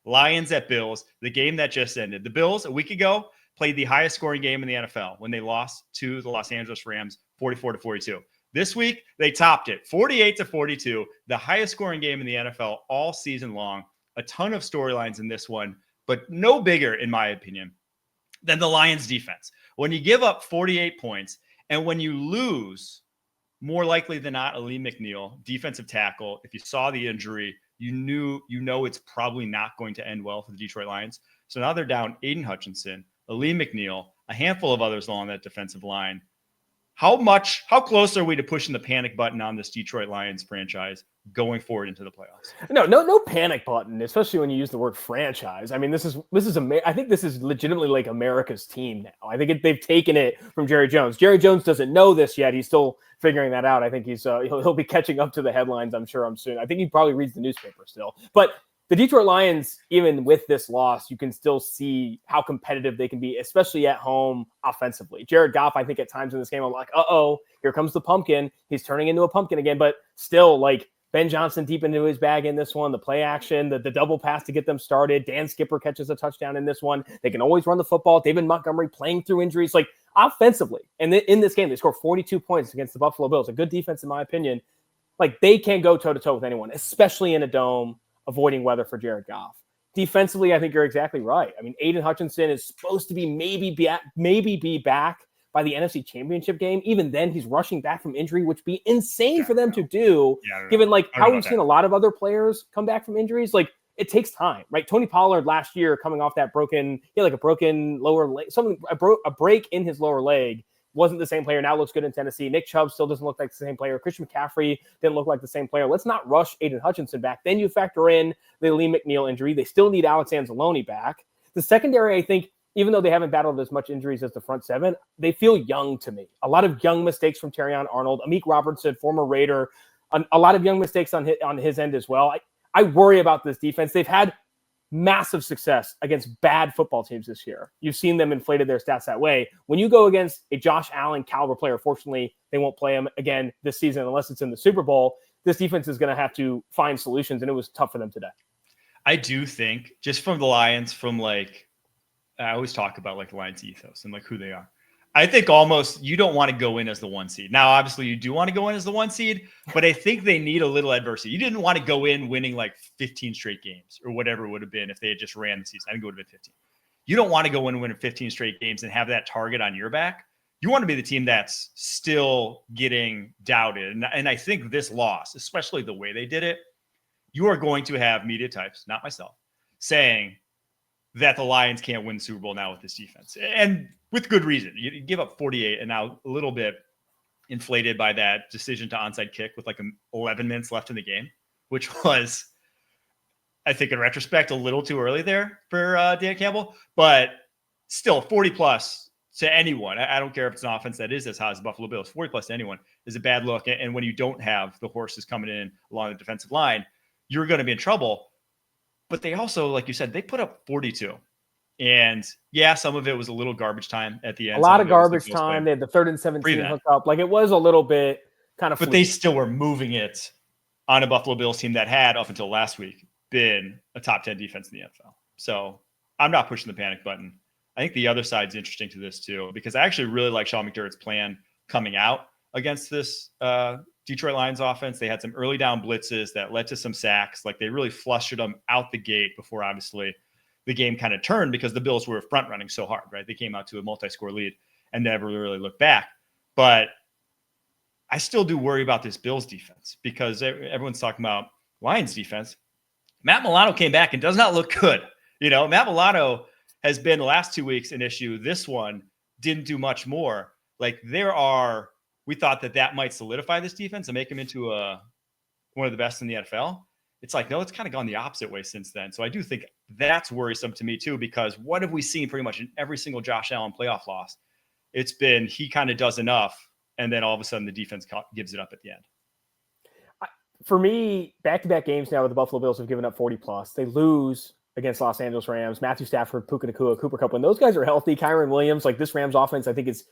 Lions at Bills, the game that just ended. The Bills, a week ago, played the highest scoring game in the NFL when they lost to the Los Angeles Rams 44-42. This week, they topped it 48-42, the highest scoring game in the NFL all season long. A ton of storylines in this one, but no bigger, in my opinion, than the Lions defense. When you give up 48 points and when you lose, more likely than not, Aleem McNeil, defensive tackle, if you saw the injury, you know it's probably not going to end well for the Detroit Lions. So now they're down Aiden Hutchinson, Aleem McNeil, a handful of others along that defensive line. How close are we to pushing the panic button on this Detroit Lions franchise going forward into the playoffs? No panic button, especially when you use the word franchise. I mean, I think this is legitimately like America's team now. I think they've taken it from Jerry Jones. Jerry Jones doesn't know this yet. He's still figuring that out. I think he'll be catching up to the headlines, I'm sure, soon. I think he probably reads the newspaper still. But the Detroit Lions, even with this loss, you can still see how competitive they can be, especially at home offensively. Jared Goff, I think at times in this game, I'm like, here comes the pumpkin. He's turning into a pumpkin again. But still, like, Ben Johnson deep into his bag in this one, the play action, the double pass to get them started. Dan Skipper catches a touchdown in this one. They can always run the football. David Montgomery playing through injuries. Like, offensively, and in this game, they scored 42 points against the Buffalo Bills. A good defense, in my opinion. Like, they can go toe-to-toe with anyone, especially in a dome, avoiding weather for Jared Goff. Defensively, I think you're exactly right. I mean, Aiden Hutchinson is supposed to be maybe be back by the NFC Championship game. Even then, he's rushing back from injury, which would be insane for them to do, given like how we've seen a lot of other players come back from injuries. Like, it takes time, right? Tony Pollard last year coming off that broken lower leg, a break in his lower leg. Wasn't the same player. Now looks good in Tennessee. Nick Chubb still doesn't look like the same player. Christian McCaffrey didn't look like the same player. Let's not rush Aiden Hutchinson back. Then you factor in the Aleem McNeil injury. They still need Alex Anzalone back. The secondary, I think, even though they haven't battled as much injuries as the front seven, they feel young to me. A lot of young mistakes from Terrion Arnold, Amik Robertson, former Raider, a lot of young mistakes on his end as well. I worry about this defense. They've had massive success against bad football teams this year. You've seen them inflated their stats that way. When you go against a Josh Allen caliber player, fortunately, they won't play him again this season unless it's in the Super Bowl. This defense is going to have to find solutions, and it was tough for them today. I do think, just from the Lions, I always talk about like the Lions ethos and like who they are. I think almost you don't want to go in as the one seed. Now, obviously, you do want to go in as the one seed, but I think they need a little adversity. You didn't want to go in winning like 15 straight games or whatever it would have been if they had just ran the season. I think it would have been 15. You don't want to go in and win 15 straight games and have that target on your back. You want to be the team that's still getting doubted. And I think this loss, especially the way they did it, you are going to have media types, not myself, saying that the Lions can't win the Super Bowl now with this defense. And with good reason. You give up 48 and now a little bit inflated by that decision to onside kick with like 11 minutes left in the game, which was, I think in retrospect, a little too early there for Dan Campbell, but still 40 plus to anyone. I don't care if it's an offense that is as hot as the Buffalo Bills, 40 plus to anyone is a bad look. And when you don't have the horses coming in along the defensive line, you're going to be in trouble. But they also, like you said, they put up 42. And yeah, some of it was a little garbage time at the end. A lot of garbage time. They had the 3rd and 17 hookup. Like, it was a little bit kind of But they still were moving it on a Buffalo Bills team that had, up until last week, been a top 10 defense in the NFL. So I'm not pushing the panic button. I think the other side's interesting to this too, because I actually really like Sean McDermott's plan coming out against this Detroit Lions offense. They had some early down blitzes that led to some sacks. Like, they really flustered them out the gate before, obviously, the game kind of turned because the Bills were front running so hard, right? They came out to a multi-score lead and never really looked back. But I still do worry about this Bills defense because everyone's talking about Lions defense. Matt Milano came back and does not look good. You know, Matt Milano has been the last 2 weeks an issue. This one didn't do much more. Like, we thought that might solidify this defense and make him into one of the best in the NFL. It's like, no, it's kind of gone the opposite way since then. So I do think that's worrisome to me too, because what have we seen pretty much in every single Josh Allen playoff loss? It's been, he kind of does enough, and then all of a sudden the defense gives it up at the end. For me, back-to-back games now with the Buffalo Bills have given up 40 plus. They lose against Los Angeles Rams, Matthew Stafford, Puka Nacua, Cooper Kupp. When those guys are healthy, Kyron Williams, like, this Rams offense, I think is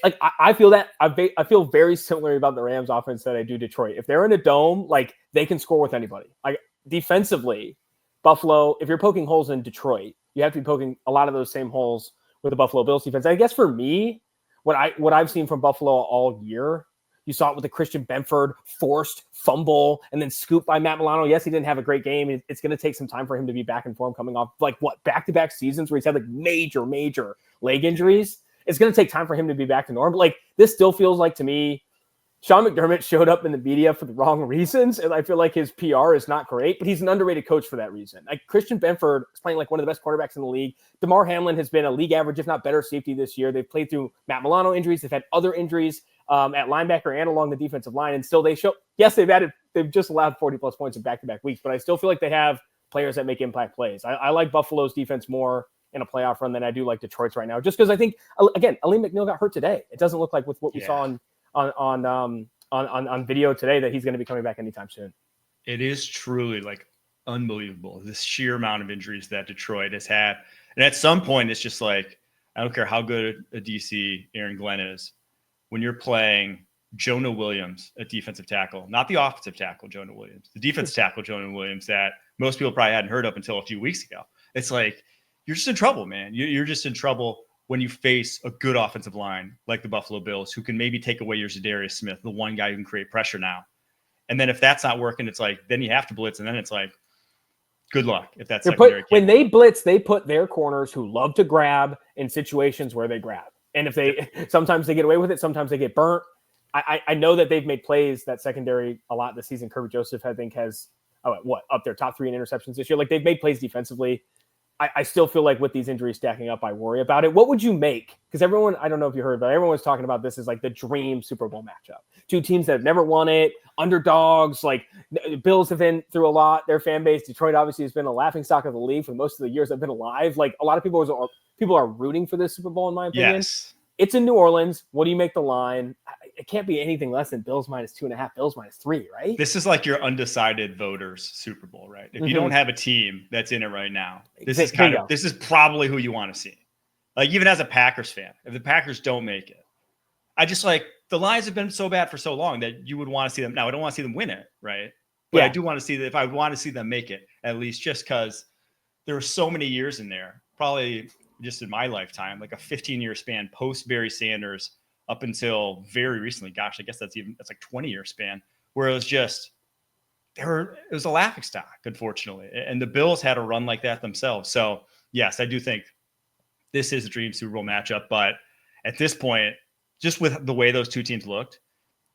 like, I feel that I feel very similar about the Rams offense that I do Detroit. If they're in a dome, like, they can score with anybody. Like, defensively, Buffalo, if you're poking holes in Detroit, you have to be poking a lot of those same holes with the Buffalo Bills defense. I guess for me, what I've seen from Buffalo all year, you saw it with the Christian Benford forced fumble and then scoop by Matt Milano. Yes, he didn't have a great game. It's going to take some time for him to be back in form coming off back-to-back seasons where he's had like major leg injuries. It's going to take time for him to be back to normal. Like this still feels like to me, Sean McDermott showed up in the media for the wrong reasons, and I feel like his PR is not great, but he's an underrated coach for that reason. Like Christian Benford is playing like one of the best quarterbacks in the league. DeMar Hamlin has been a league average, if not better, safety this year. They've played through Matt Milano injuries. They've had other injuries at linebacker and along the defensive line, and still they've just allowed 40-plus points in back-to-back weeks, but I still feel like they have players that make impact plays. I like Buffalo's defense more in a playoff run than I do like Detroit's right now, just because I think, again, Aleem McNeil got hurt today. It doesn't look like with what we saw on video today that he's going to be coming back anytime soon. It is truly like unbelievable, this sheer amount of injuries that Detroit has had. And at some point, it's just like, I don't care how good a DC Aaron Glenn is. When you're playing Jonah Williams, a defensive tackle, not the offensive tackle, Jonah Williams, the defensive tackle, Jonah Williams, that most people probably hadn't heard of until a few weeks ago. It's like, you're just in trouble, man. You're just in trouble when you face a good offensive line like the Buffalo Bills, who can maybe take away your Zadarius Smith, the one guy who can create pressure now. And then if that's not working, it's like, then you have to blitz. And then it's like, good luck if that's when they blitz, they put their corners who love to grab in situations where they grab. And if they sometimes they get away with it, sometimes they get burnt. I know that they've made plays that secondary a lot this season. Kirby Joseph, I think, has up there top 3 in interceptions this year. Like they've made plays defensively. I still feel like with these injuries stacking up, I worry about it. What would you make? Because everyone, I don't know if you heard, but everyone was talking about this as like the dream Super Bowl matchup. Two teams that have never won it, underdogs. Like the Bills have been through a lot. Their fan base, Detroit obviously has been a laughingstock of the league for most of the years they've been alive. Like a lot of people are rooting for this Super Bowl, in my opinion. Yes. It's in New Orleans. What do you make the line? It can't be anything less than Bills -2.5, Bills -3, right? This is like your undecided voters Super Bowl, right? If you don't have a team that's in it right now, this is probably who you want to see. Like even as a Packers fan, if the Packers don't make it, I just like the Lions have been so bad for so long that you would want to see them. Now I don't want to see them win it, right? But I do want to see that if I want to see them make it, at least just because there were so many years in there, probably just in my lifetime, like a 15-year span post Barry Sanders up until very recently. Gosh, I guess that's like 20-year span where it was just it was a laughingstock, unfortunately. And the Bills had a run like that themselves. So yes, I do think this is a dream Super Bowl matchup. But at this point, just with the way those two teams looked,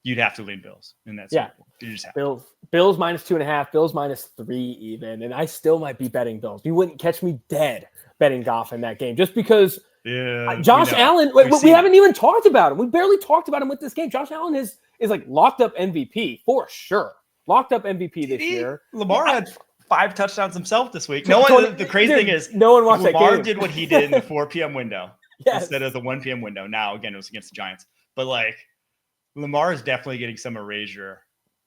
you'd have to lean Bills in that Super Bowl. You just have Bills -2.5, Bills -3 even, and I still might be betting Bills. You wouldn't catch me dead betting Goff in that game just because. Josh Allen. We haven't even talked about him. We barely talked about him with this game. Josh Allen is like locked up MVP for sure. Locked up MVP this year. Lamar had 5 touchdowns himself this week. The crazy thing is, no one watched Lamar that game. did what he did in the 4 p.m. window instead of the 1 p.m. window. Now, again, it was against the Giants. But like, Lamar is definitely getting some erasure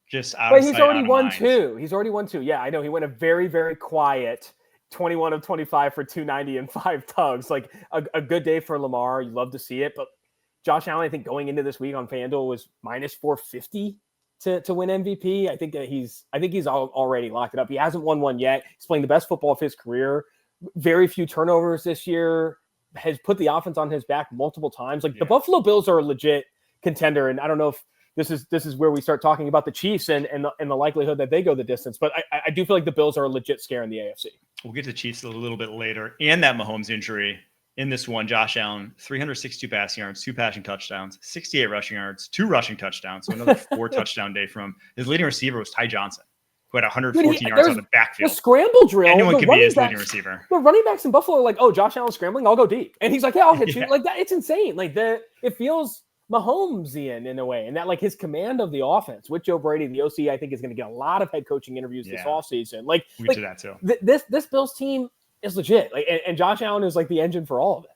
just out of sight, he's already won mind. 2. He's already won 2. Yeah, I know. He went a very, very quiet 21 of 25 for 290 and 5 tugs. Like a good day for Lamar. You love to see it. But Josh Allen, I think going into this week on FanDuel was -450 to win MVP. I think he's already locked it up. He hasn't won one yet. He's playing the best football of his career. Very few turnovers this year. Has put the offense on his back multiple times. Like the Buffalo Bills are a legit contender. And I don't know if this is where we start talking about the Chiefs and the likelihood that they go the distance. But I do feel like the Bills are a legit scare in the AFC. We'll get to Chiefs a little bit later. And that Mahomes injury in this one, Josh Allen, 362 passing yards, 2 passing touchdowns, 68 rushing yards, 2 rushing touchdowns. So another 4 touchdown day from him. His leading receiver was Ty Johnson, who had 114 yards on the backfield. The scramble drill. Anyone could be his leading receiver. The running backs in Buffalo are like, oh, Josh Allen's scrambling, I'll go deep. And he's like, yeah, I'll hit you. Like that. It's insane. Like it feels Mahomesian in a way, and that like his command of the offense with Joe Brady, the OC, I think is going to get a lot of head coaching interviews this offseason. Like, we get to that too. This Bills team is legit. Like, and Josh Allen is like the engine for all of it.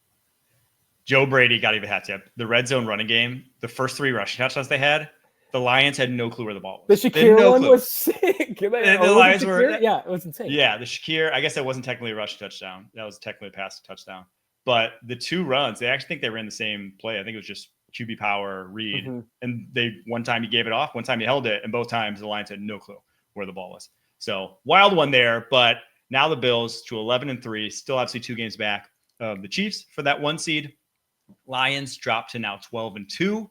Joe Brady got even hat tip. The red zone running game, the first 3 rushing touchdowns they had, the Lions had no clue where the ball was. The Shakir one was sick. The Lions were, it was insane. Yeah, the Shakir, I guess that wasn't technically a rushing touchdown. That was technically a pass touchdown. But the 2 runs, they actually think they ran the same play. I think it was just QB power read. And one time he gave it off, one time he held it, and both times the Lions had no clue where the ball was. So wild one there, but Now the Bills to 11-3, still obviously 2 games back of the Chiefs for that 1 seed. Lions dropped to now 12-2.